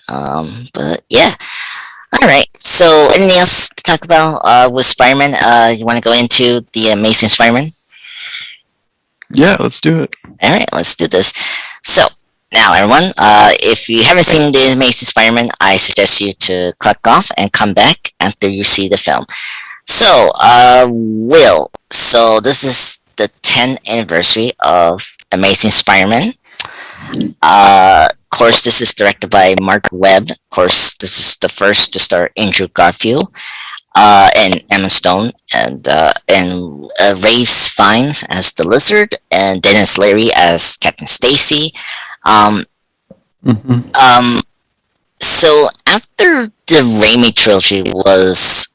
But yeah. All right. So, anything else to talk about with Spider-Man? You want to go into the Amazing Spider-Man? Yeah, let's do it. All right, let's do this. So, now everyone, if you haven't seen the Amazing Spider-Man, I suggest you to click off and come back after you see the film. So, Will. So this is the 10th anniversary of Amazing Spider-Man. Of course, this is directed by Marc Webb. Of course, this is the first to star Andrew Garfield and Emma Stone, and Rhys Ifans as the Lizard, and Denis Leary as Captain Stacy. Um, Mm-hmm. um, so after the Raimi trilogy was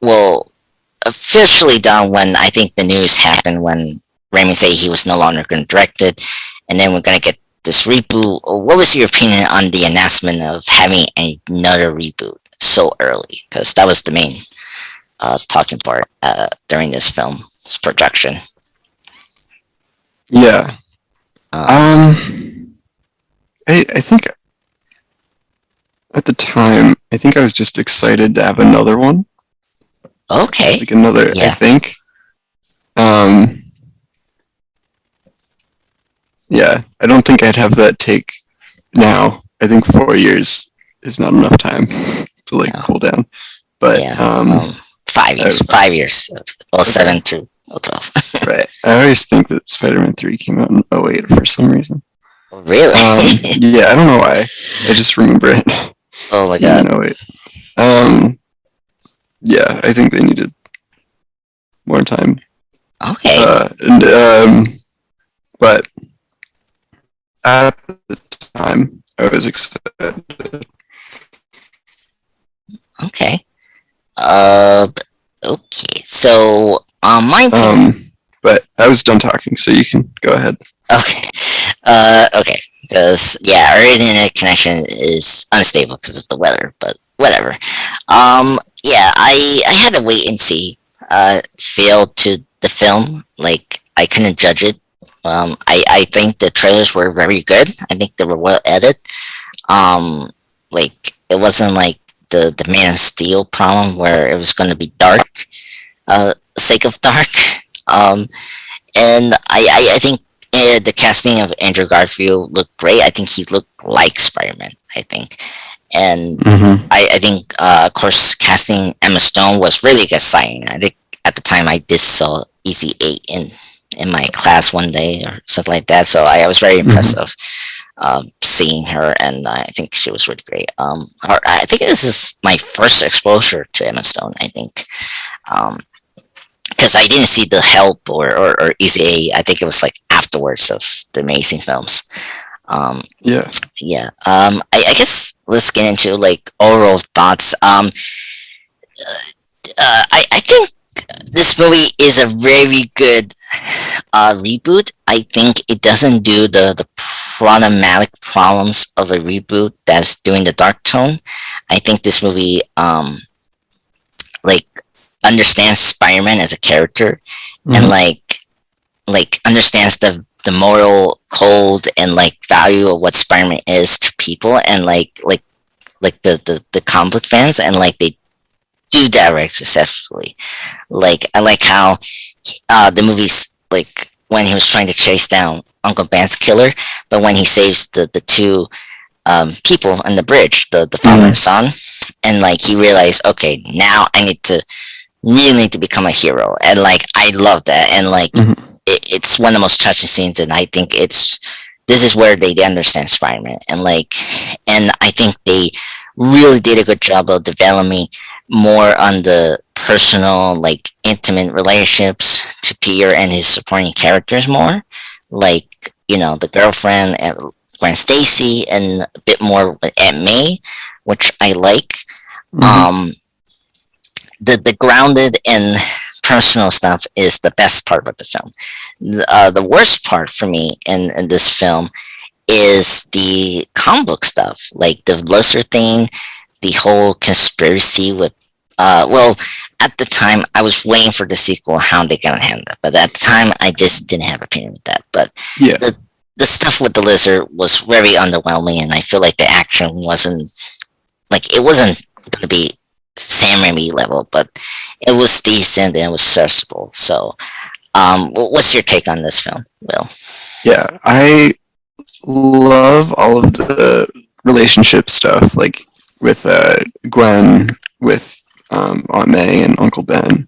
officially done, when I think the news happened when Raimi said he was no longer going to direct it, and then we're going to get this reboot. What was your opinion on the announcement of having another reboot so early? Because that was the main talking part during this film's production. Yeah. I think at the time, I think I was just excited to have another one. Okay. Like another, Yeah. I think. Yeah, I don't think I'd have that take now. I think 4 years is not enough time to like No. cool down. But Yeah. 5 years. 5 years. 07 to 12. right. I always think that Spider-Man 3 came out in 08 for some reason. Really? Yeah, I don't know why. I just remember it. Oh my god. In 08. Yeah, I think they needed more time. Okay. But at the time, I was excited. Okay. Okay. So, my opinion. But I was done talking, so you can go ahead. Okay. Okay. Because our internet connection is unstable because of the weather, but whatever. Yeah, I had to wait and see. Feel to the film. Like I couldn't judge it. I think the trailers were very good. I think they were well edited. Like it wasn't like the Man of Steel problem where it was going to be dark, sake of dark. And I think the casting of Andrew Garfield looked great. I think he looked like Spider-Man. I think, and Mm-hmm. I think of course casting Emma Stone was really exciting. I think at the time I did saw Easy 8 in my class one day or something like that. So I was very impressed of seeing her, and I think she was really great. I think this is my first exposure to Emma Stone. I think. Because I didn't see The Help or Easy A. I think it was like afterwards of the Amazing films. Yeah. Yeah. I guess let's get into like overall thoughts. I think this movie is a very good reboot. I think it doesn't do the problematic problems of a reboot that's doing the dark tone. I think this movie like understands Spider-Man as a character, and like understands the moral code and like value of what Spider-Man is to people, and like the comic book fans, and like they do that very successfully. Like I like how the movie's like when he was trying to chase down Uncle Ben's killer, but when he saves the two people on the bridge, the father and son, and like he realized, okay, now I need to become a hero, and like I love that, and like it's one of the most touching scenes, and I think this is where they understand Spider-Man, and I think they really did a good job of developing more on the personal, like intimate relationships to Peter and his supporting characters more, like the girlfriend and Gwen Stacy, and a bit more with Aunt May, which I like. The grounded and personal stuff is the best part of the film. The worst part for me in this film is the comic book stuff, like the Lizard thing, the whole conspiracy with. At the time, I was waiting for the sequel, how they gonna handle it. But at the time, I just didn't have an opinion with that. But Yeah. the stuff with the Lizard was very underwhelming, and I feel like the action wasn't like it wasn't gonna be Sam Raimi level, but it was decent and it was serviceable. So, what's your take on this film, Will? Yeah, I love all of the relationship stuff, like with Gwen, with Aunt May and Uncle Ben.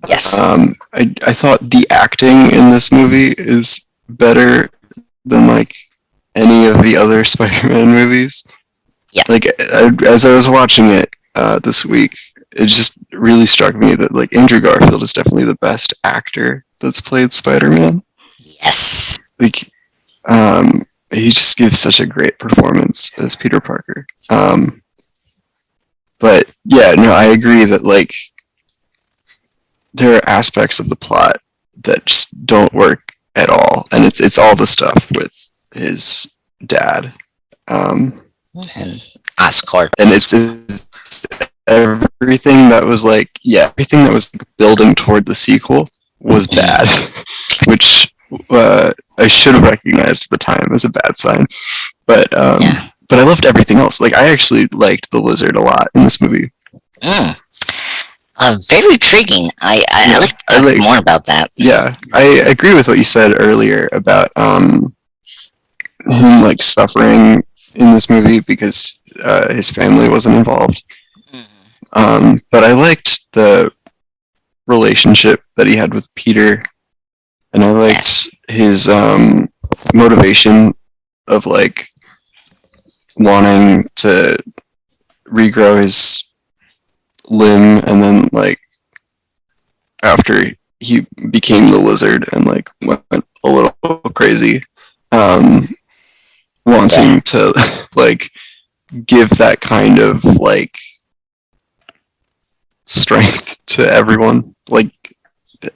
Yes. I thought the acting in this movie is better than like any of the other Spider-Man movies. Yeah. Like as I was watching it this week, it just really struck me that like Andrew Garfield is definitely the best actor that's played Spider-Man. Yes. Like, he just gives such a great performance as Peter Parker. But yeah, no, I agree that like there are aspects of the plot that just don't work at all, and it's all the stuff with his dad, And Oscorp. and it's everything that was like everything that was like, building toward the sequel was bad, which I should have recognized at the time as a bad sign. But but I loved everything else. Like I actually liked the lizard a lot in this movie. Very intriguing. I'd like to talk more about that. Yeah, I agree with what you said earlier about him like suffering in this movie because his family wasn't involved. But I liked the relationship that he had with Peter, and I liked his motivation of like wanting to regrow his limb, and then like after he became the lizard and like went a little crazy, wanting to like give that kind of like strength to everyone, like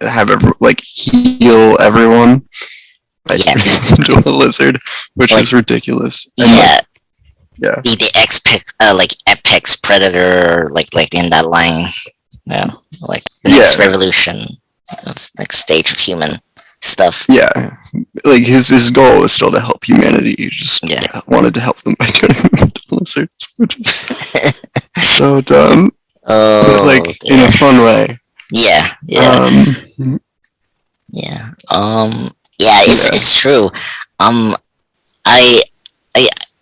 have like heal everyone by turning into a lizard, which is ridiculous. And, be the like apex predator, like in that line. Yeah, like the next revolution, next stage of human stuff. Yeah, like his goal was still to help humanity. He just wanted to help them by turning them into lizards, which is so dumb. Oh, but, like in a fun way. Yeah. It's true.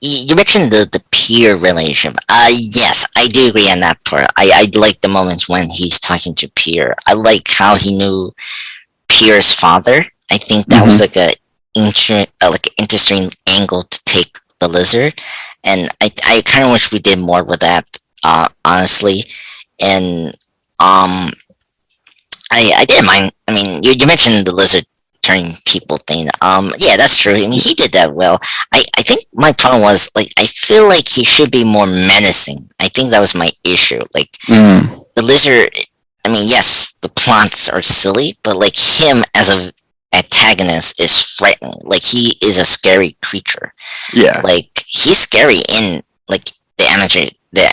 You mentioned the peer relationship. Yes, I do agree on that part. I like the moments when he's talking to Peer. I like how he knew Peer's father. I think that was like interesting angle to take the lizard, and I kind of wish we did more with that. Honestly, and I didn't mind. I mean, you mentioned the lizard turning people thing. Yeah, that's true. I mean, he did that well. I think my problem was like I feel like he should be more menacing. I think that was my issue. Like the lizard. I mean, yes, the plots are silly, but like him as a antagonist is frightening. Like he is a scary creature. Yeah. Like he's scary in like the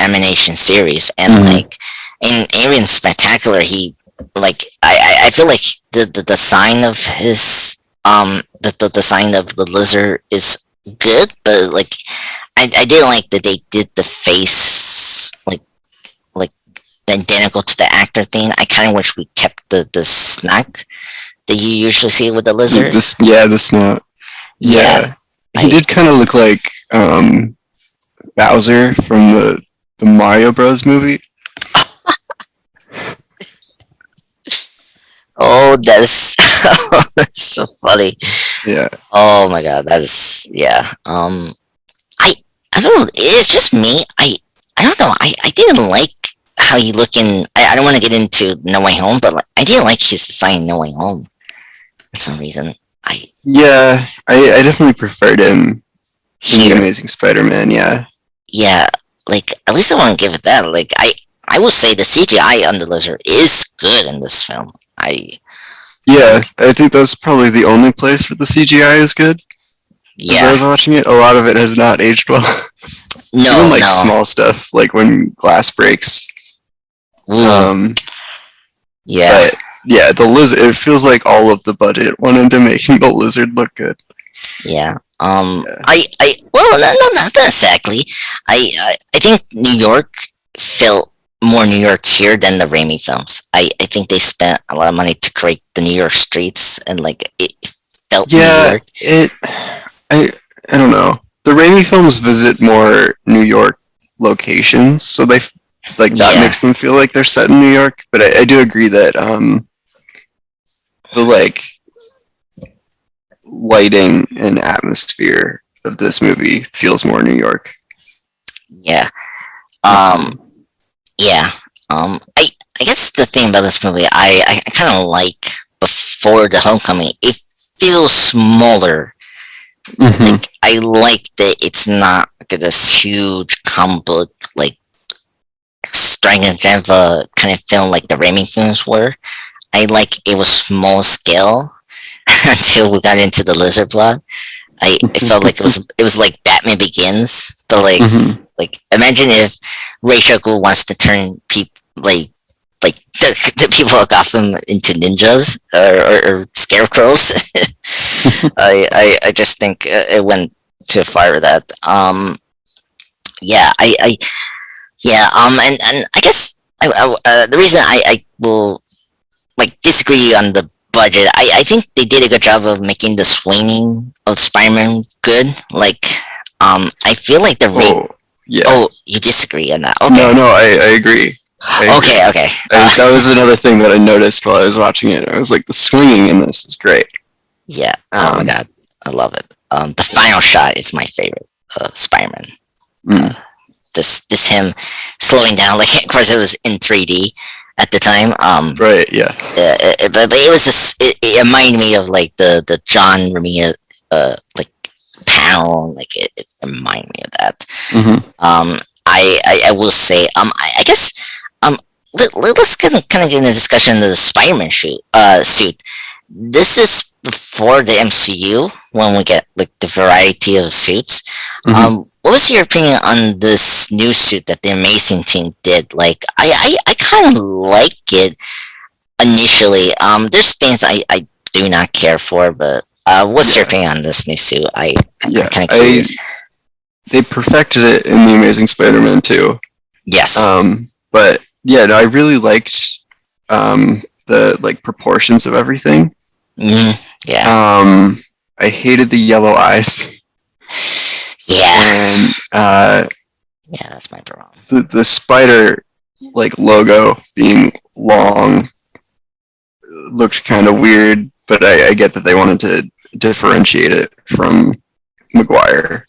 Emanation series, and like in Alien Spectacular, he like I feel like the sign of his the sign of the lizard is good, but like I didn't like that they did the face like identical to the actor thing. I kind of wish we kept the snack that you usually see with the lizard. The snout. Yeah. He did kind of look like Bowser from the Mario Bros. Movie. Oh, that's so funny. Yeah. Oh my god, that's I don't know. It's just me. I don't know. I didn't like how he looked in. I don't want to get into No Way Home, but like, I didn't like his design in No Way Home for some reason. I definitely preferred him in The Amazing Spider-Man. Yeah, like at least I want to give it that. Like I will say the CGI on the lizard is good in this film. I think that's probably the only place where the CGI is good. Yeah. As I was watching it, a lot of it has not aged well. No, even small stuff, like when glass breaks. Yeah. But yeah, the lizard. It feels like all of the budget went into making the lizard look good. Yeah. Yeah. Well, not exactly. I think New York felt more New York here than the Raimi films. I think they spent a lot of money to create the New York streets, and like it felt New Yeah, York. I don't know. The Raimi films visit more New York locations, so they like that Yeah, makes them feel like they're set in New York. But I do agree that the like lighting and atmosphere of this movie feels more New York. yeah, Um, yeah. I guess the thing about this movie, I kind of like before the Homecoming. It feels smaller. mhm. Like I like that it's not like this huge comic book like Dragon Geneva kind of film like the Raimi films were. I like it was small scale until we got into the lizard blood. I felt like it was like Batman Begins, but Mhm. like imagine if Ra's al Ghul wants to turn people like the people of Gotham into ninjas or scarecrows. I just think it went too far with that. Yeah, I yeah, and I guess the reason I will like disagree on the budget, I think they did a good job of making the swinging of Spider-Man good. Like, I feel like the rate. Oh, yeah. Oh, you disagree on that? No, Okay, no, I agree. I agree. okay. That was another thing that I noticed while I was watching it. I was like, the swinging in this is great. Yeah. Oh my Um, god, I love it. The final shot is my favorite. Spider-Man. mm, Just him slowing down. Like, of course, it was in 3D at the time. right, yeah. But it was just it reminded me of like the John Romita like panel. Like it reminded me of that. Hmm. I will say I guess let's kind of get into discussion of the Spider-Man suit. This is before the MCU when we get like the variety of suits. Hmm. What was your opinion on this new suit that the Amazing Team did? Like, I kind of like it initially. There's things I do not care for, but what's your Yeah, opinion on this new suit? I'm yeah. kind of curious. They perfected it in the Amazing Spider-Man 2. Yes. But yeah, no, I really liked the like proportions of everything. Yeah. I hated the yellow eyes, Yeah. and Yeah, that's my problem. the spider like logo being long looked kind of weird. But I get that they wanted to differentiate it from Maguire.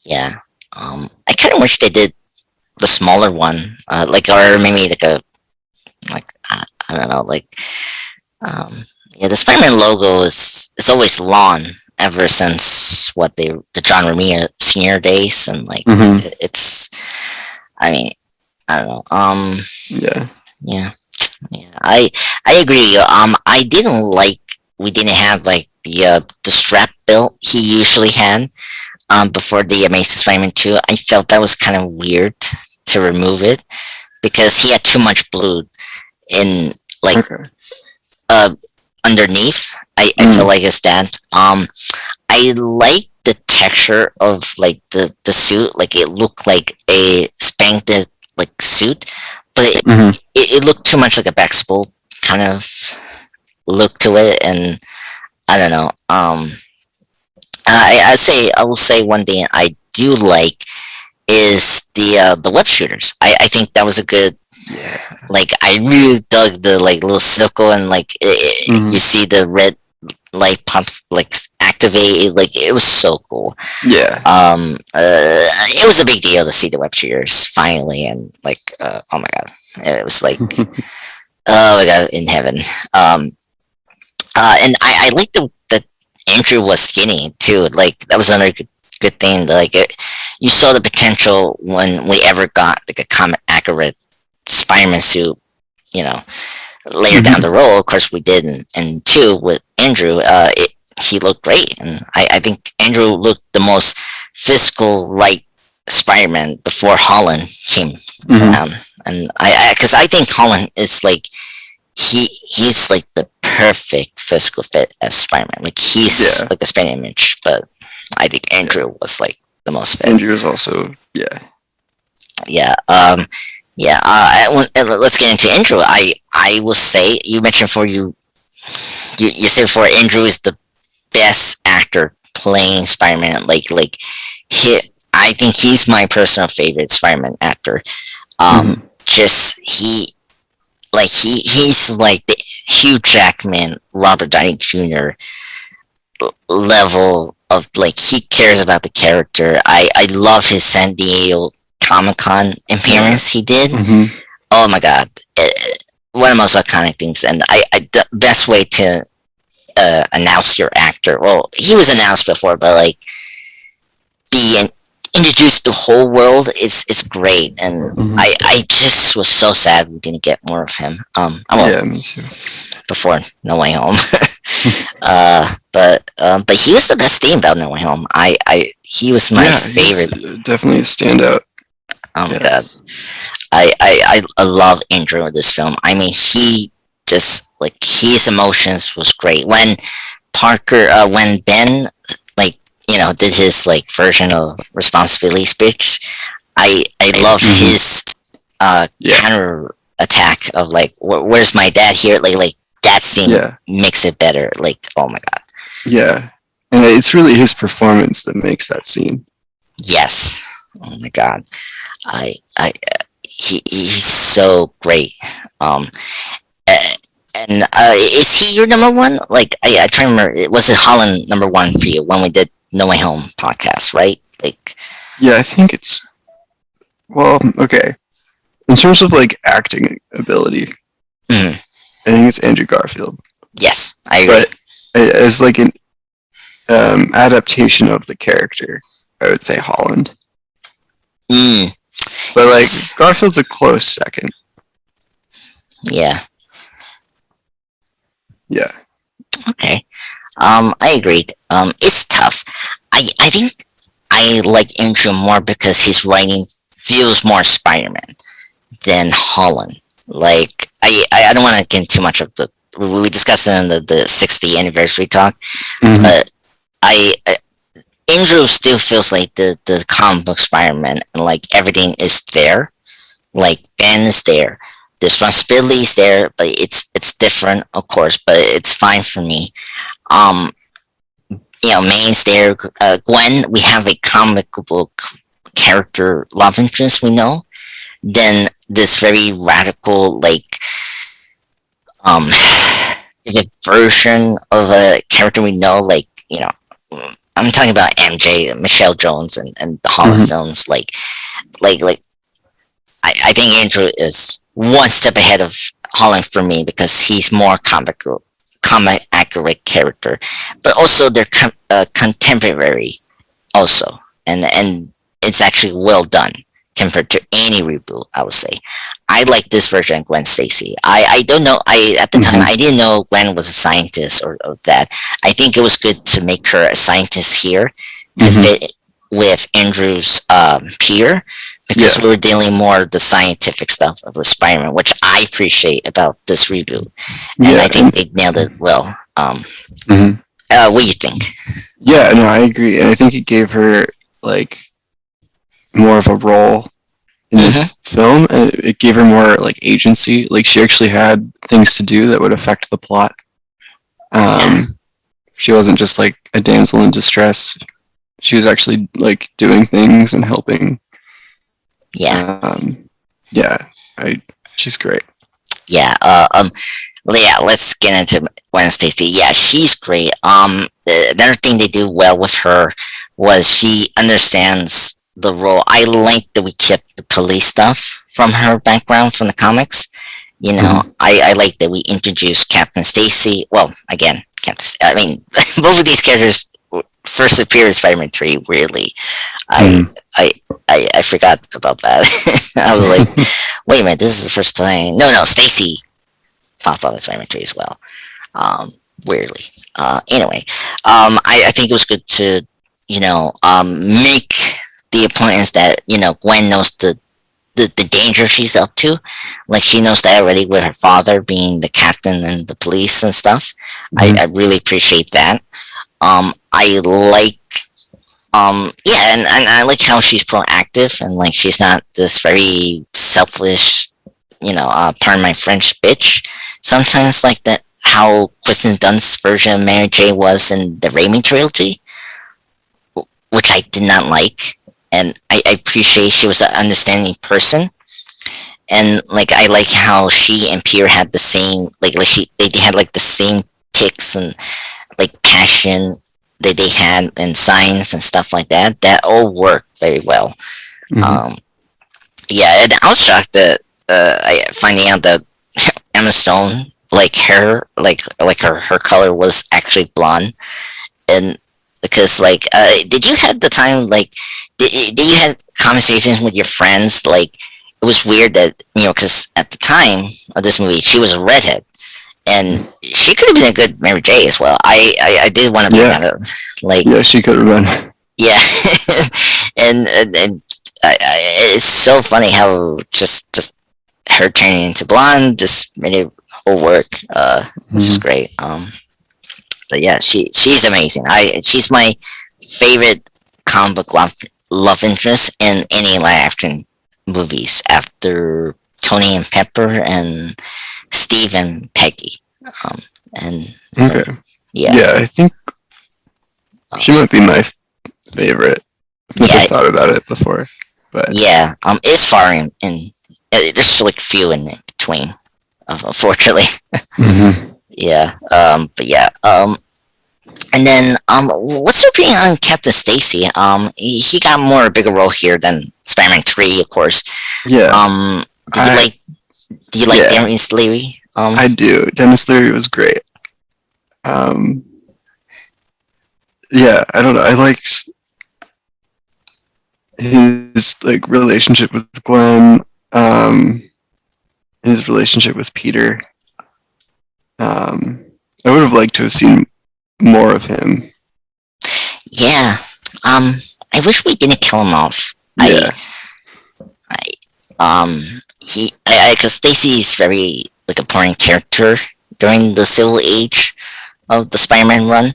Yeah. I kind of wish they did the smaller one, like or maybe like a like I don't know, like yeah, the Spider-Man logo is always lawn ever since what the John Romita senior days, and like Hmm. it's I mean I don't know. Yeah. Yeah, yeah. I agree with you. I didn't like we didn't have like the strap belt he usually had before the Amazing Spider-Man 2. I felt that was kind of weird to remove it because he had too much blood in like Okay. uh underneath. I feel Mm. like it's that. I like the texture of like the suit. Like it looked like a spanked like suit, but Hmm. it looked too much like a basketball kind of look to it, and I don't know. I will say one thing I do like is the web shooters. I think that was a good. Yeah. Like I really dug the like little circle and like you Hmm. see the red light pumps like activate. Like it was so cool. Yeah. It was a big deal to see the web shooters finally, and like oh my god, it was like oh my god in heaven. And I like that Andrew was skinny too. Like that was another good thing. Like you saw the potential when we ever got like a comic accurate Spider-Man suit. You know, later down Hmm. the road, of course we did, and two with Andrew. He looked great, and I think Andrew looked the most physical right Spider-Man before Holland came Hmm. around, and I because I think Holland is like he's like the perfect physical fit as Spider-Man. Like he's Yeah. like a Spider image, but I think Andrew was like the most fit. Andrew is also Yeah. Yeah. Let's get into Andrew. I will say you mentioned for you said before Andrew is the best actor playing Spider-Man. I think he's my personal favorite Spider-Man actor. Just he's like the Hugh Jackman, Robert Downey Jr. level of like he cares about the character. I love his San Diego Comic-Con appearance he did. Oh my god, one of the most iconic things. And the best way to announce your actor. Well, he was announced before, but like be introduced to the whole world is great. And I just was so sad we didn't get more of him. Me too. Before No Way Home. But he was the best thing about No Way Home. He was my favorite. Definitely a standout. Oh my god, I love Andrew in this film. I mean, he just like his emotions was great when when Ben did his like version of responsibility speech. I love his counter attack of like where's my dad here, like that scene makes it better. Like, oh my god. Yeah, and it's really his performance that makes that scene. Yes. Oh my god. He's so great. Is he your number one? Like, I try to remember. Was it Holland number one for you when we did No Way Home podcast, right? Like, yeah, I think it's okay. In terms of like acting ability, I think it's Andrew Garfield. Yes, I agree. But as like an adaptation of the character, I would say Holland. But like Garfield's a close second. Yeah. Yeah. Okay. I agreed. It's tough. I think I like Andrew more because his writing feels more Spider-Man than Holland. Like I don't want to get too much of the. We discussed it in the 60th anniversary talk, but Andrew still feels like the comic book Spider-Man, and like everything is there. Like Ben is there, the responsibility is there, but it's different, of course, but it's fine for me. May's there. Gwen, we have a comic book character love interest, we know. Then this very radical, like, version of a character we know, like, I'm talking about MJ, Michelle Jones, and the Holland films. I think Andrew is one step ahead of Holland for me because he's more comic accurate character, but also they're contemporary also, and it's actually well done compared to any reboot. I would say I like this version of Gwen Stacy. I don't know. At the time I didn't know Gwen was a scientist or that. I think it was good to make her a scientist here to fit with Andrew's peer, because we were dealing more the scientific stuff of Spider-Man, which I appreciate about this reboot, and I think they nailed it well. What do you think? Yeah, no, I agree, and I think it gave her like more of a role in the film, and it gave her more like agency. Like she actually had things to do that would affect the plot. She wasn't just like a damsel in distress. She was actually like doing things and helping. She's great. Let's get into Gwen Stacy. Yeah, she's great. Another thing they do well with her was she understands the role. I like that we kept the police stuff from her background from the comics. I like that we introduced Captain Stacy. Well, again, both of these characters first appear in Spider-Man 3, weirdly. I forgot about that. I was like, wait a minute, this is the first time. No, Stacy popped up in Spider-Man 3 as well. Weirdly. Anyway, I think it was good to, make the importance that, Gwen knows the danger she's up to. Like, she knows that already with her father being the captain and the police and stuff. I really appreciate that. I like Yeah, and I like how she's proactive and like she's not this very selfish, pardon my French bitch. Sometimes like that how Kristen Dunst's version of Mary J was in the Raimi trilogy, which I did not like. And I appreciate she was an understanding person. And like I like how she and Pierre had the same like they had like the same ticks and like passion that they had in science and stuff like that. That all worked very well. Mm-hmm. Um, yeah, and I was shocked that finding out that Emma Stone, like her color was actually blonde, and because like, did you have the time like, did you have conversations with your friends like? It was weird that because at the time of this movie, she was a redhead, and she could have been a good Mary J as well. I did want to bring Yeah, that up, like yeah, she could have been. yeah, and it's so funny how just her turning into blonde just made it all work, which is Mm-hmm. great. But yeah, she's amazing. She's my favorite comic book love interest in any live action movies after Tony and Pepper and Steve and Peggy. Um, and Okay. yeah, Yeah, I think she um, might be my favorite. I've never yeah, thought about it before, but yeah. It's far in there's like few in between, unfortunately. mm-hmm. Yeah. But yeah. And then what's your opinion on Captain Stacy? He got more a bigger role here than Spider-Man 3, of course. Yeah, Um, did you I like do you like yeah, Denis Leary? I do. Denis Leary was great. Um, yeah, I don't know. I liked his like relationship with Gwen, his relationship with Peter. I would have liked to have seen more of him. Yeah. Um, I wish we didn't kill him off. I Yeah. because Stacy's very like important character during the Civil Age of the Spider-Man run,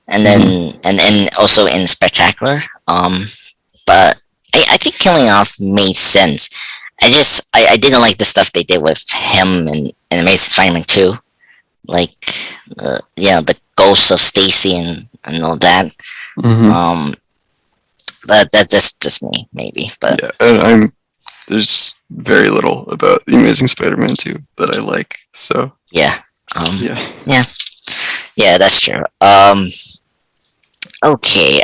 and Mm-hmm. then and also in Spectacular. But I think killing off made sense. I didn't like the stuff they did with him in Amazing Spider-Man 2, like the ghosts of Stacy and all that. Mm-hmm. Um, but that's just me, maybe. But Yeah, and there's very little about the Amazing Spider-Man 2 that I like. So yeah, yeah. yeah, yeah, that's true. Okay.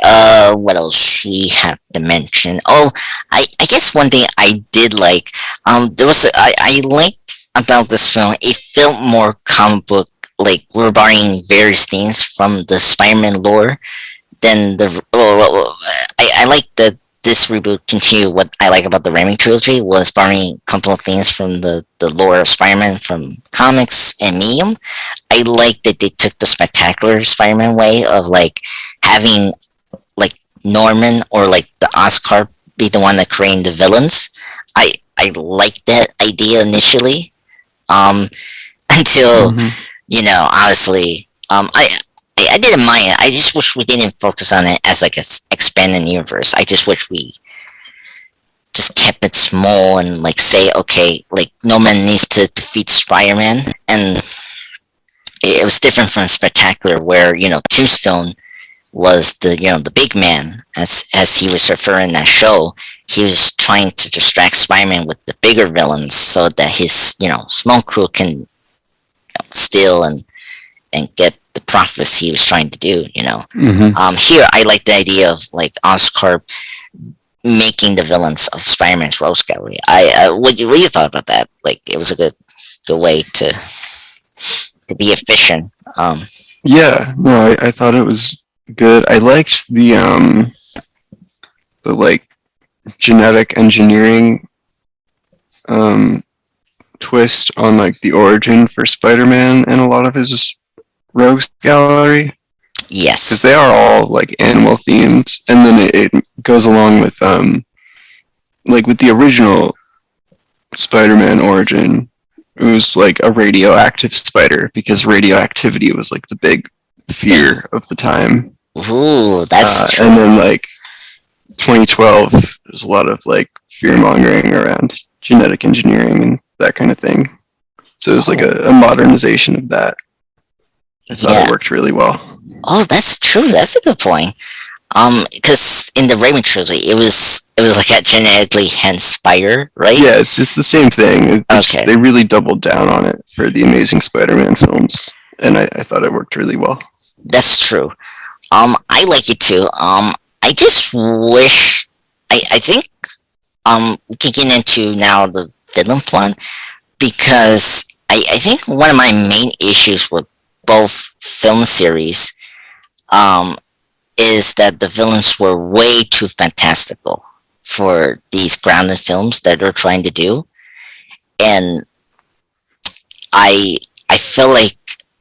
What else we have to mention? Oh, I guess one thing I did like. I liked about this film. It felt more comic book, like we're borrowing various things from the Spider-Man lore than the. I like that this reboot continue what I like about the Raimi trilogy was borrowing a couple of things from the lore of Spider-Man from comics and medium. I like that they took the spectacular Spider-Man way of like having like Norman or like the Oscar be the one that creating the villains. I liked that idea initially, um, until Mm-hmm. obviously, I didn't mind it. I just wish we didn't focus on it as like a expanded universe. I just wish we just kept it small and like say, okay, like Norman needs to defeat Spider-Man, and it was different from Spectacular, where Tombstone was the big man, as he was referring in that show. He was trying to distract Spider-Man with the bigger villains so that his small crew can steal and get the profits he was trying to do. Mm-hmm. Here I like the idea of like Oscorp making the villains of Spider-Man's Rose Gallery. What you thought about that? Like it was a good way to be efficient. Yeah, no, I thought it was good. I liked the like genetic engineering um twist on like the origin for Spider-Man and a lot of his rogues gallery, because Yes. they are all like animal themed, and then it goes along with like with the original Spider-Man origin. It was like a radioactive spider because radioactivity was like the big Thing. fear of the time. Ooh, that's And true. then like 2012, there's a lot of like fear mongering around genetic engineering and that kind of thing. So it was like a modernization of that. I thought it Yeah. worked really well. Oh, that's true. That's a good point. Because in the Raimi trilogy, it was like a genetically inspired, right? Yeah, it's the same thing. Okay, They really doubled down on it for the Amazing Spider-Man films, and I thought it worked really well. that's true. I like it too. I just wish. I think we can get into now the villain plot because I think one of my main issues with both film series um is that the villains were way too fantastical for these grounded films that they're trying to do, and I I feel like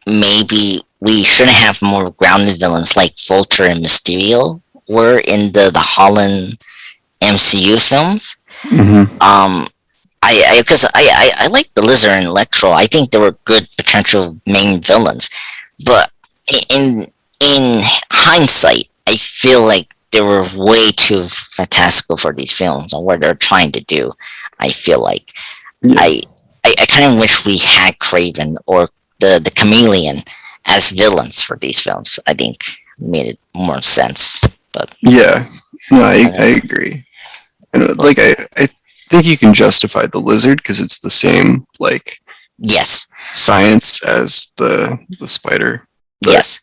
maybe we shouldn't have more grounded villains like Vulture and Mysterio were in the Holland MCU films. Mm-hmm. I because I like the Lizard and Electro. I think they were good potential main villains, but in hindsight, I feel like they were way too fantastical for these films and what they're trying to do. I feel like Yeah. I kind of wish we had Craven or the Chameleon as villains for these films. I think made it more sense. But Yeah, no, I uh, agree. And like I think you can justify the lizard because it's the same like yes, science as the spider. But yes,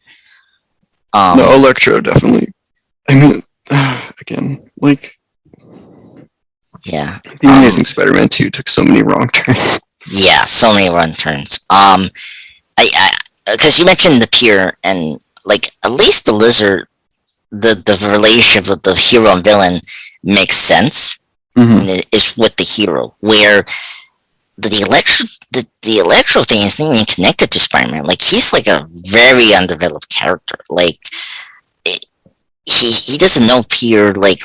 no, Electro definitely. I mean, again, like yeah, the Amazing Spider-Man 2 took so many wrong turns. yeah. So many run turns. I because you mentioned the peer and like at least the lizard, the relationship with the hero and villain makes sense. Mm-hmm. And it is with the hero where the electro thing is not even connected to Spider-Man. Like he's like a very undeveloped character. Like he doesn't know Peter. Like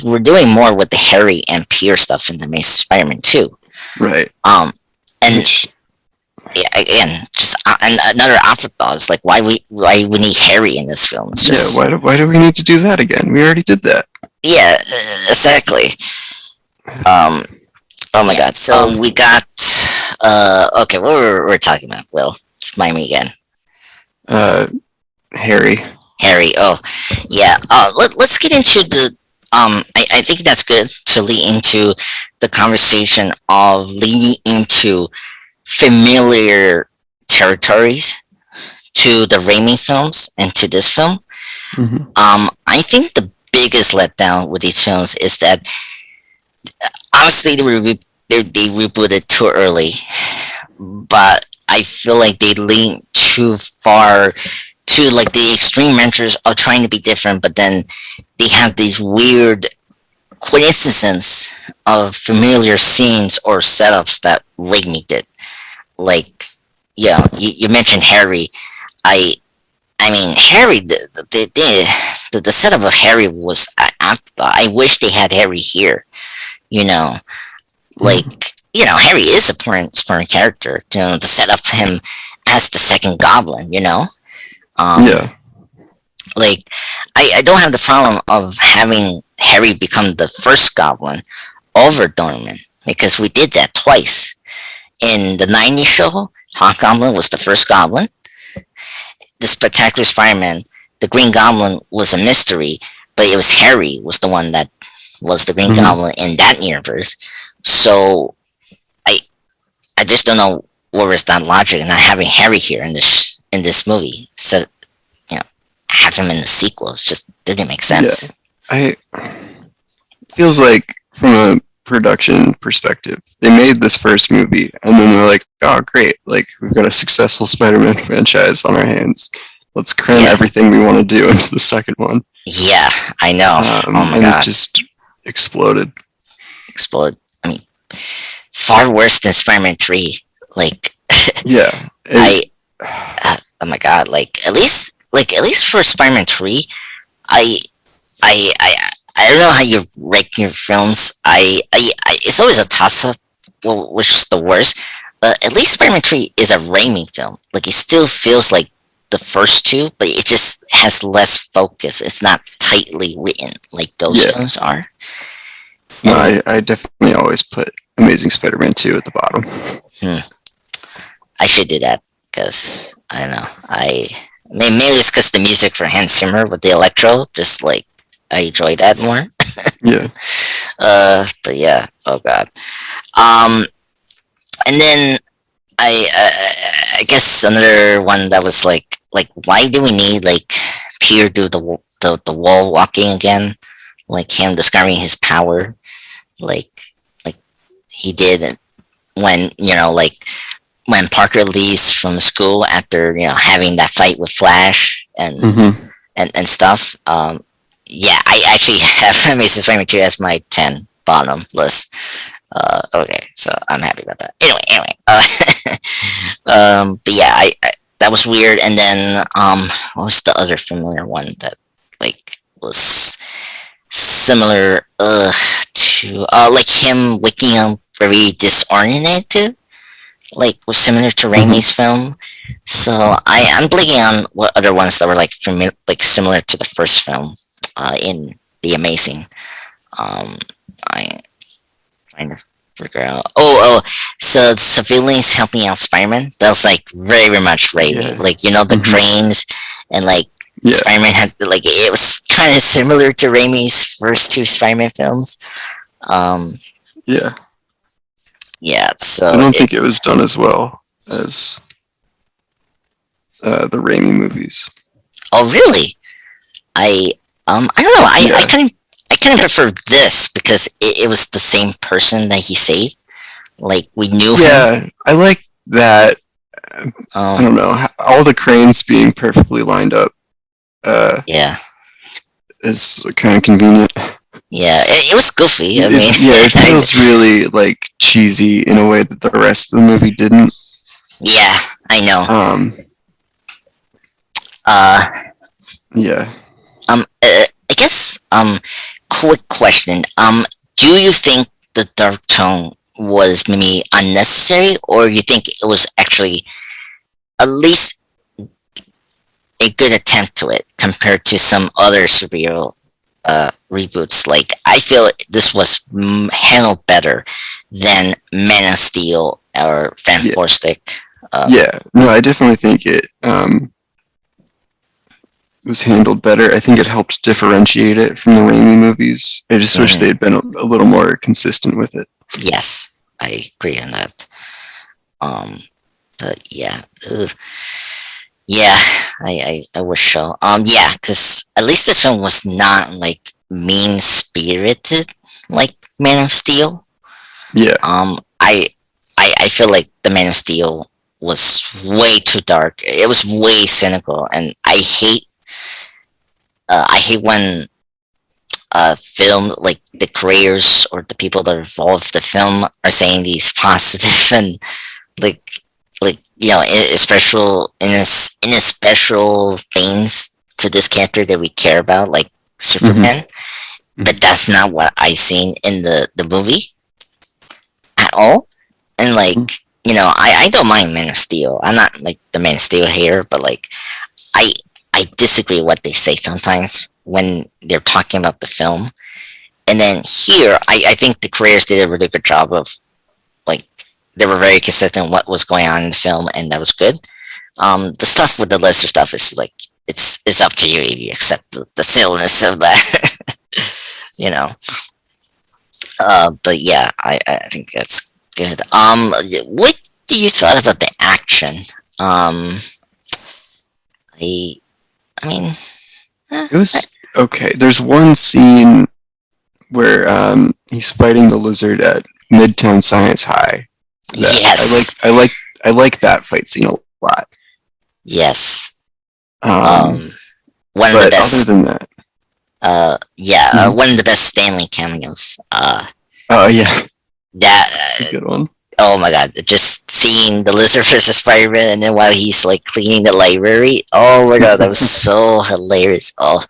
we're doing more with the Harry and Peter stuff in the Amazing Spider-Man too. Right. And Which, again, just and another afterthought is like why we need Harry in this film? It's just why do we need to do that again? We already did that. yeah, exactly. Um, oh my god. So we got okay, what we're talking about? Will remind me again. Uh, Harry. Harry. Oh, yeah. Let's get into the. I think that's good to lead into the conversation of leading into familiar territories to the Raimi films and to this film. Mm-hmm. I think the biggest letdown with these films is that obviously they rebooted too early, but I feel like they lean too far to like the extreme measures of trying to be different, but then they have these weird coincidences of familiar scenes or setups that Raimi did. Like, yeah, you mentioned Harry. I I mean Harry. The setup of Harry was afterthought. I wish they had Harry here. You know, like Harry is a important character. To set up him as the second Goblin. Yeah. Like I don't have the problem of having Harry become the first Goblin over Dorman because we did that twice. In the '90s show, Hobgoblin was the first Goblin. The Spectacular Spider-Man, the Green Goblin was a mystery, but it was Harry was the one that was the Green Goblin in that universe. So I just don't know where is that logic in not having Harry here in this movie. So have him in the sequels just didn't make sense. Yeah. Feels like from a production perspective, they made this first movie and then they're like, oh great, like we've got a successful Spider-Man franchise on our hands. Let's cram everything we want to do into the second one. Yeah, I know. Oh my and god. it just exploded. I mean, far worse than Spider-Man 3. Like, yeah. Oh my god. Like at least for Spider-Man 3, I don't know how you rank your films. It's always a toss-up, which is the worst. But at least Spider-Man 3 is a Raimi film. Like it still feels like the first two, but it just has less focus. It's not tightly written like those Yeah. films are. No, And I definitely always put Amazing Spider-Man 2 at the bottom. I should do that because I don't know. Maybe it's because the music for Hans Zimmer with the electro, just like I enjoy that more. Yeah. But yeah, oh god. And then I guess another one that was like why do we need like Peter do the wall walking again, like him discovering his power, like like he did when like when Parker leaves from school after having that fight with Flash Mm-hmm. and stuff. Yeah, I actually have Amazing Spider-Man 2 as my 10 bottom list. Okay, so I'm happy about that. Anyway, but yeah, I that was weird. And then what was the other familiar one that like was similar to like him waking up very disoriented, like was similar to Mm-hmm. Raimi's film. So I'm blanking on what other ones that were like like similar to the first film in The Amazing. I trying to figure out. So the civilians helping out Spider-Man. That was like very much Raimi. Yeah. Like the Mm-hmm. cranes and like Yeah. Spider-Man had like it was kind of similar to Raimi's first two Spider-Man films. Um, Yeah. yeah. I So don't think it was done as well as the Raimi movies. oh really? I don't know. I Yeah. I kind of prefer this because it was the same person that he saved. Like we knew him. Yeah, I like that. I don't know. All the cranes being perfectly lined up Yeah. is kind of convenient. Yeah. It was goofy. I mean, Yeah, it feels really like cheesy in a way that the rest of the movie didn't. yeah, I know. Yeah. I guess quick question. Do you think the dark tone was maybe unnecessary, or you think it was actually at least a good attempt to it compared to some other superhero reboots? Like I feel this was handled better than Man of Steel or Fantastic. Yeah. No, I definitely think it was handled better. I think it helped differentiate it from the Raimi movies. I just wish they had been a little more consistent with it. Yes, I agree on that. But yeah, yeah, I wish so. Yeah, because at least this one was not like mean spirited like Man of Steel. Yeah. I feel like the Man of Steel was way too dark. It was way cynical, and I hate when film like the creators or the people that involved the film are saying these positive and like special in a special things to this character that we care about, like Superman. But that's not what I seen in the movie at all. And like I don't mind Man of Steel. I'm not like the Man of Steel hater, but like I disagree with what they say sometimes when they're talking about the film. And then here, I think the creators did a really good job of like they were very consistent with what was going on in the film, and that was good. The stuff with the lesser stuff is like it's up to you if you accept the silliness of that, you know. But yeah, I think that's good. What do you thought about the action? I mean, It was okay. There's one scene where he's fighting the lizard at Midtown Science High. yes, I like that fight scene a lot. yes. One One of the best. Other than that, one of the best Stanley cameos. Oh yeah, That a good one. Oh my god, just seeing the lizard versus Spider-Man, and then while he's like cleaning the library. Oh my god, that was so hilarious. Oh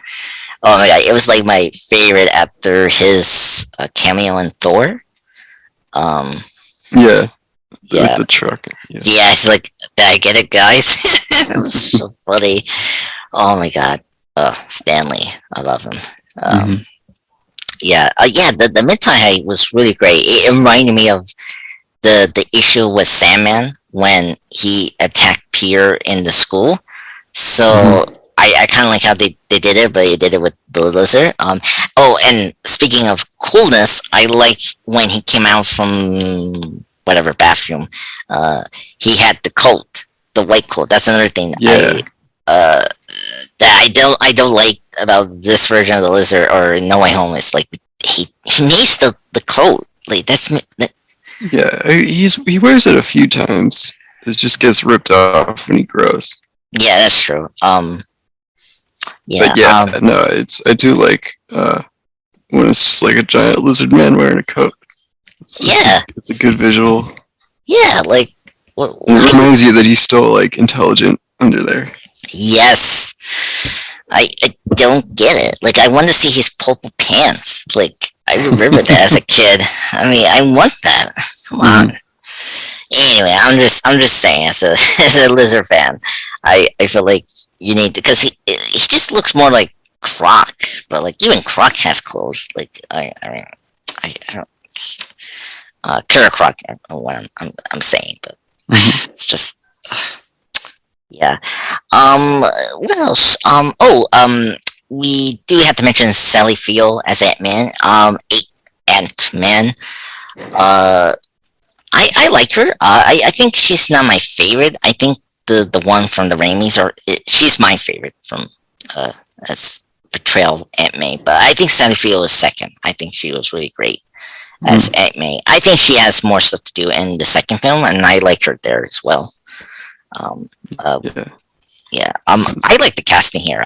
my god, it was like my favorite after his cameo in Thor. Yeah. Yeah. With the truck. Yeah, it's like, did I get it, guys? That was so funny. Oh my god. Stanley, I love him. Hmm. Yeah. The Midnight Height was really great. It reminded me of the issue with Sandman when he attacked Peter in the school. So Hmm. I kind of like how they did it, but they did it with the lizard. Oh, and speaking of coolness, I like when he came out from whatever bathroom. Uh, he had the coat, the white coat. That's another thing Yeah. uh that I don't like about this version of the lizard or No Way Home is like he needs the coat. Like that, Yeah. He wears it a few times. It just gets ripped off when he grows. yeah, that's true. Yeah, But yeah, no, I do like when it's just like a giant lizard man wearing a coat. yeah, It's a good visual. yeah. Like, And it reminds you that he's still like intelligent under there. yes, I don't get it. Like, I want to see his purple pants. Like, I remember that as a kid. I mean, I want that. Come on. Anyway, I'm just saying, as a as a lizard fan, I feel like you need because he just looks more like Croc, but like even Croc has clothes. Like I don't just Killer Croc. What I'm saying, but it's just yeah. What else? We do have to mention Sally Field as Ant-Man. Ant-Man. Uh, I like her. I think she's not my favorite. I think the one from the Raimis she's my favorite from as portrayal of Aunt May. But I think Sally Field is second. I think she was really great as Aunt May. I think she has more stuff to do in the second film, and I like her there as well. Um, Yeah. yeah. I like the casting here.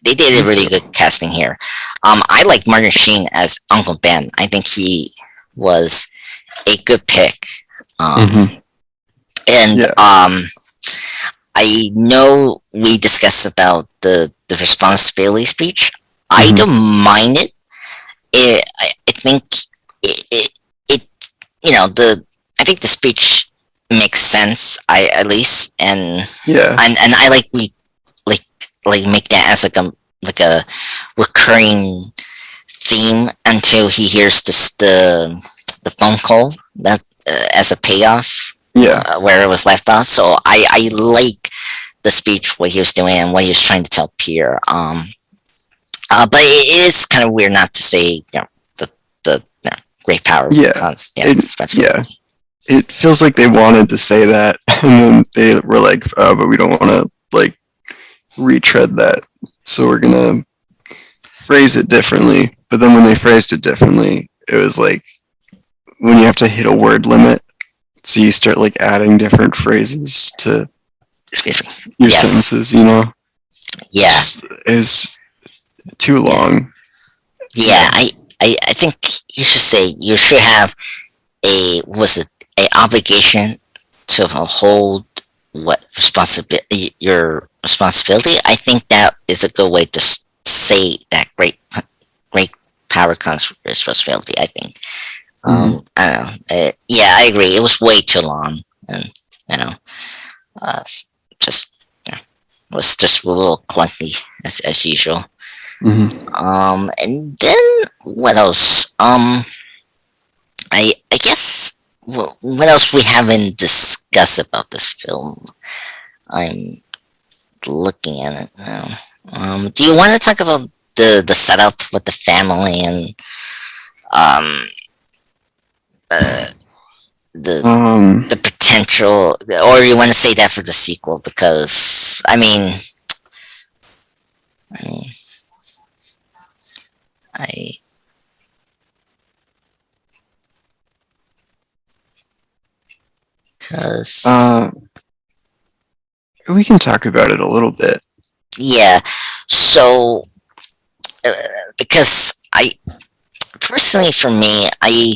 They did a really good casting here. I like Martin Sheen as Uncle Ben. I think he was a good pick. And Yeah. I know we discussed about the responsibility speech. I don't mind it. I think it you know I think the speech makes sense. I at least Yeah. and I like we like make that as like a recurring theme until he hears the phone call that as a payoff Yeah. where it was left off. So I like the speech what he was doing and what he was trying to tell Pierre. But it is kind of weird not to say the great power Yeah. comes Yeah. It feels like they wanted to say that, and then they were like, "But we don't want to like retread that, so we're gonna phrase it differently." But then when they phrased it differently, it was like when you have to hit a word limit, so you start like adding different phrases to Excuse me. your Yes. sentences. You know, Yeah. is too long. Yeah. I think you should say you should have a obligation to hold what responsibility your responsibility. I think that is a good way to say that great power comes with responsibility. I think. I don't know. Yeah, I agree. It was way too long, and you know, just it was just a little clunky as usual. And then what else? I guess what else we haven't discussed about this film? I'm looking at it now. Do you want to talk about the setup with the family and um the potential, or you want to say that for the sequel? Because I mean, I because we can talk about it a little bit. yeah. So because I personally, for me, I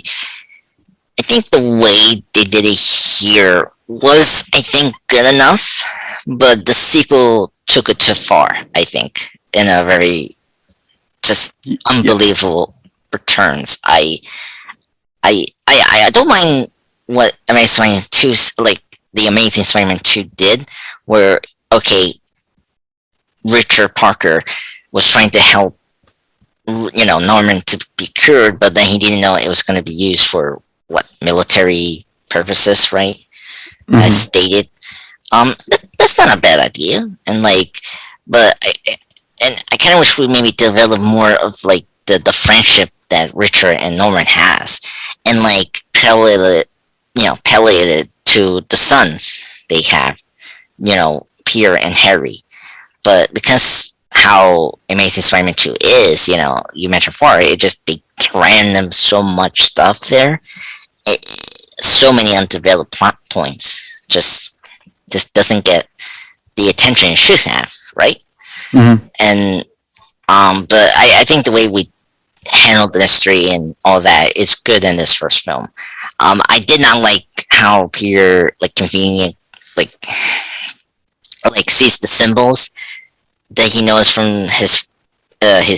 think the way they did it here was, I think, good enough, but the sequel took it too far. I think in a very just unbelievable returns. I don't mind what Amazing Spider-Man 2, like the Amazing Spider-Man 2 did, where okay, Richard Parker was trying to help, Norman to be cured, but then he didn't know it was going to be used for what, military purposes, right? As stated. That's not a bad idea, and but I kind of wish we maybe develop more of like the friendship that Richard and Norman has, and palliate it to the sons they have, Peter and Harry. But because how Amazing Spider-Man 2 is, you mentioned before, they cram them so much stuff there. So many undeveloped plot points just doesn't get the attention it should have, right? And but I think the way we handled the mystery and all that is good in this first film. I did not like how Peter convenient sees the symbols that he knows from his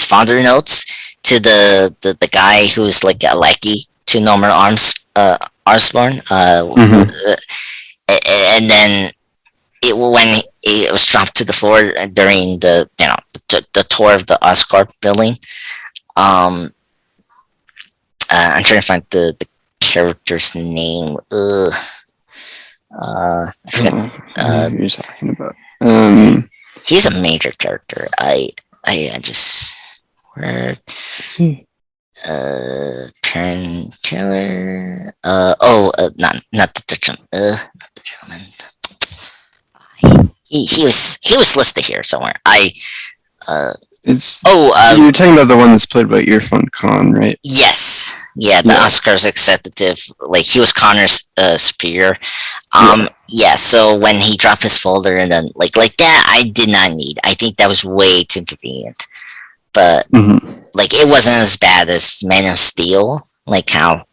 father notes to the guy who's like a lackey to Norman Osborn. And then when it was dropped to the floor during the tour of the Oscorp building. I'm trying to find the character's name. I forget. What you're talking about. He's a major character. I just where See. Penn Killer. Not the gentleman. Not the gentleman. He was listed here somewhere. You're talking about the one that's played by Irrfan Khan, right? Yes. Yeah, the Oscars executive. He was Connor's superior. So when he dropped his folder and then like that, I did not need. I think that was way too convenient. But it wasn't as bad as Man of Steel, like how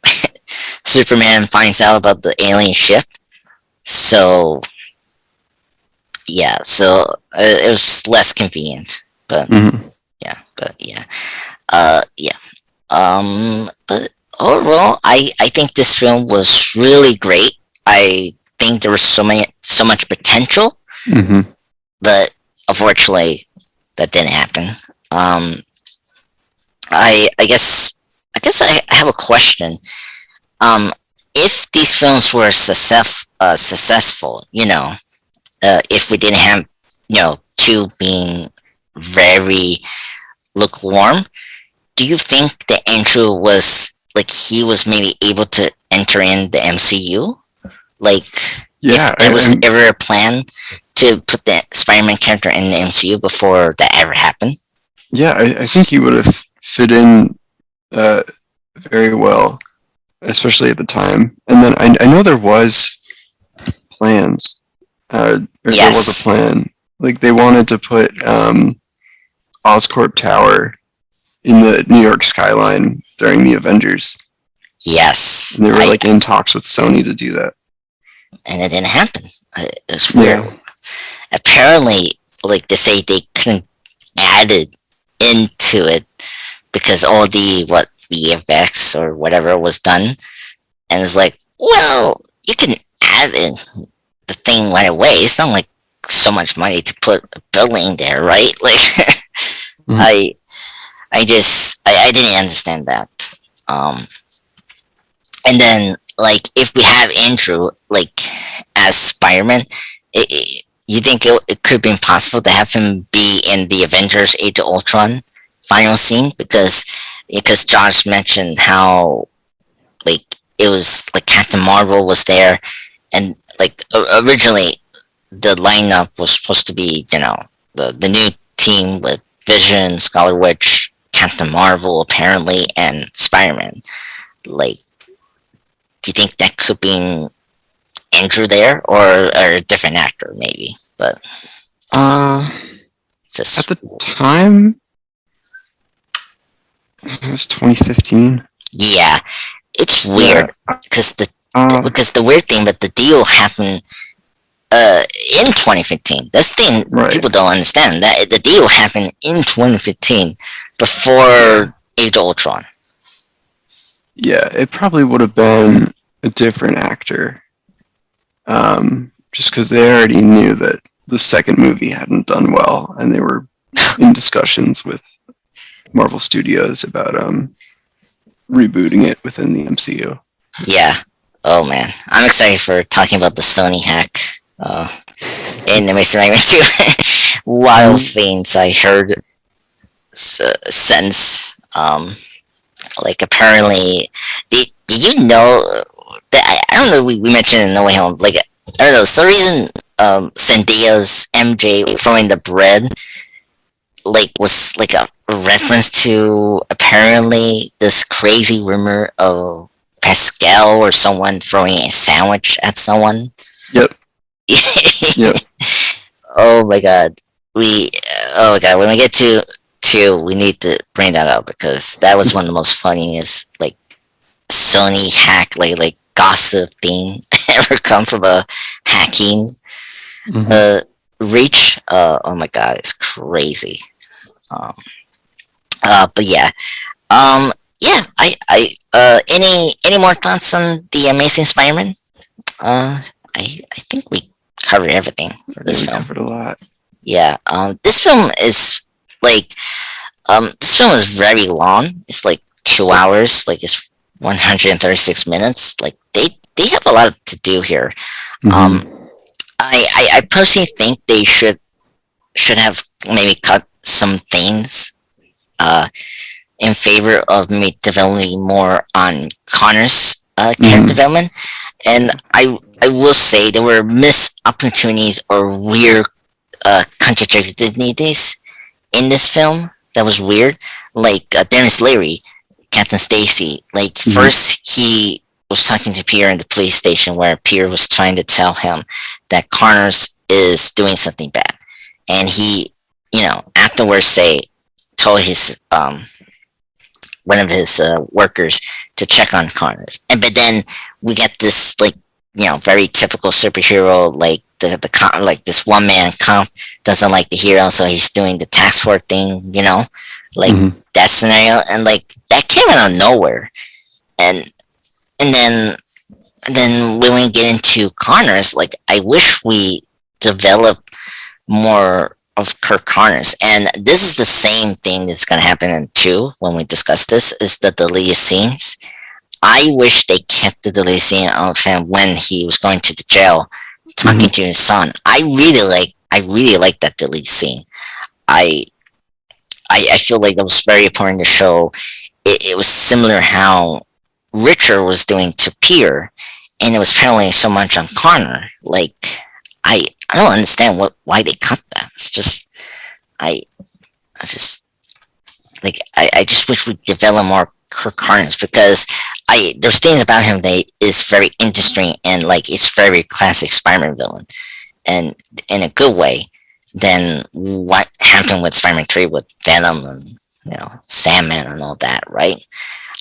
Superman finds out about the alien ship. So it was less convenient, but but overall, I think this film was really great. I think there was so much potential, but unfortunately, that didn't happen. I guess I have a question. If these films were successful, if we didn't have, two being very lukewarm, do you think that Andrew was he was maybe able to enter in the MCU? If there was ever a plan to put the Spider-Man character in the MCU before that ever happened? Yeah, I think he would have fit in very well, especially at the time. And then I know there was plans. There was a plan. They wanted to put Oscorp Tower in the New York skyline during the Avengers. Yes. And they were in talks with Sony to do that. And it didn't happen. It was weird. Yeah. Apparently, they say they couldn't add it into it because all the VFX or whatever was done. And it's you can add in the thing right away. It's not so much money to put a building there, right? I didn't understand that. And then if we have Andrew as Spider-Man, you think it could be possible to have him be in the Avengers Age of Ultron final scene because Josh mentioned how it was Captain Marvel was there, and originally the lineup was supposed to be the new team with Vision, Scarlet Witch, Captain Marvel apparently, and Spider-Man. Do you think that could be Andrew there or a different actor maybe? But at the time it was 2015. Yeah, it's weird because the weird thing that the deal happened in 2015. That's the thing people don't understand, that the deal happened in 2015 before Age of Ultron. Yeah, it probably would have been a different actor. Just because they already knew that the second movie hadn't done well, and they were in discussions with Marvel Studios about rebooting it within the MCU. Yeah. Oh man, I'm excited for talking about the Sony hack. And it makes me into wild things I heard since. Like apparently, did you know that I don't know? We mentioned in No Way Home. Like I don't know. So the reason Zendaya's MJ throwing the bread like was like a reference to apparently this crazy rumor of Pascal or someone throwing a sandwich at someone. Yep. Yep. Oh my god. Oh my god. When we get to two, we need to bring that up because that was one of the most funniest like Sony hack like gossip thing ever come from a hacking reach. Oh my god, it's crazy. But yeah. Yeah, any more thoughts on the Amazing Spider-Man? I think we covered everything for this film. Covered a lot. Yeah. This film is like this film is very long. It's like 2 hours. Like it's 136 minutes. Like they have a lot to do here. I personally think they should have maybe cut some things in favor of me developing more on Connor's character development. And I will say there were missed opportunities or weird contradictions in this film that was weird. Like Denis Leary, Captain Stacy. Like first he was talking to Peter in the police station where Peter was trying to tell him that Connors is doing something bad, and he, afterwards told his one of his workers to check on Connors. But then we get this like very typical superhero like like this one man comp doesn't like the hero, so he's doing the task force thing, like that scenario, and like that came out of nowhere, and then when we get into Connors, like I wish we develop more of Kirk Connors, and this is the same thing that's going to happen in 2 when we discuss this, is the deleted scenes. I wish they kept the deleted scene of him when he was going to the jail talking to his son. I really like that deleted scene. I feel like that was very important to show it was similar how Richard was doing to Peter, and it was apparently so much on Connor. Like I don't understand why they cut that. It's just I just wish we develop more Kirk Connors, because there's things about him that is very interesting and like it's very classic Spider-Man villain, and in a good way than what happened with Spider-Man 3 with Venom and Sandman and all that, right?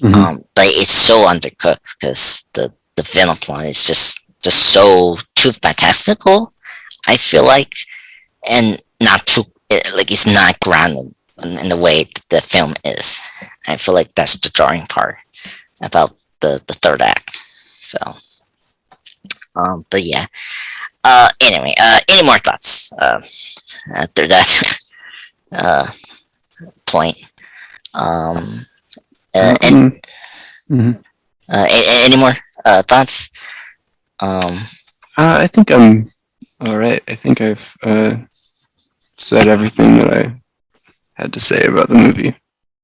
But it's so undercooked because the Venom plot is just so too fantastical, I feel like, and not too like it's not grounded in the way the film is. I feel like that's the drawing part about the third act. So, but yeah. Anyway, any more thoughts after that point? Any more thoughts? I think I'm all right. I think I've said everything that I had to say about the movie.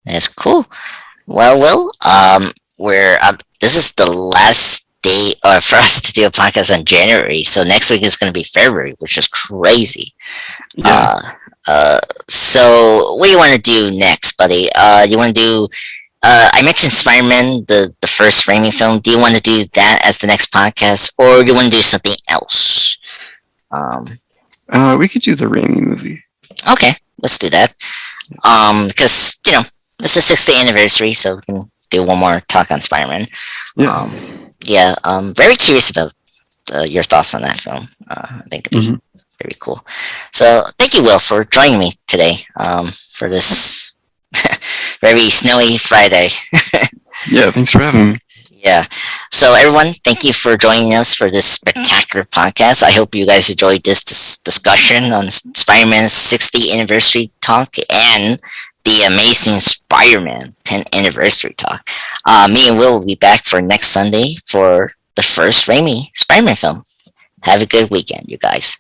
That's cool. Well, we're this is the last day for us to do a podcast on January, so next week is going to be February, which is crazy. Yeah. So what do you want to do next, buddy? You want to do? I mentioned Spider-Man, the first Raimi film. Do you want to do that as the next podcast, or do you want to do something else? We could do the Raimi movie. Okay, let's do that. Because it's the 60th anniversary, so we can do one more talk on Spider-Man. Yeah. Very curious about your thoughts on that film. I think it'd be very cool. So thank you, Will, for joining me today for this very snowy Friday. Yeah, thanks for having me. Yeah. So everyone, thank you for joining us for this spectacular podcast. I hope you guys enjoyed this discussion on Spider-Man's 60th anniversary talk and the amazing Spider-Man 10th anniversary talk. Me and Will be back for next Sunday for the first Raimi Spider-Man film. Have a good weekend, you guys.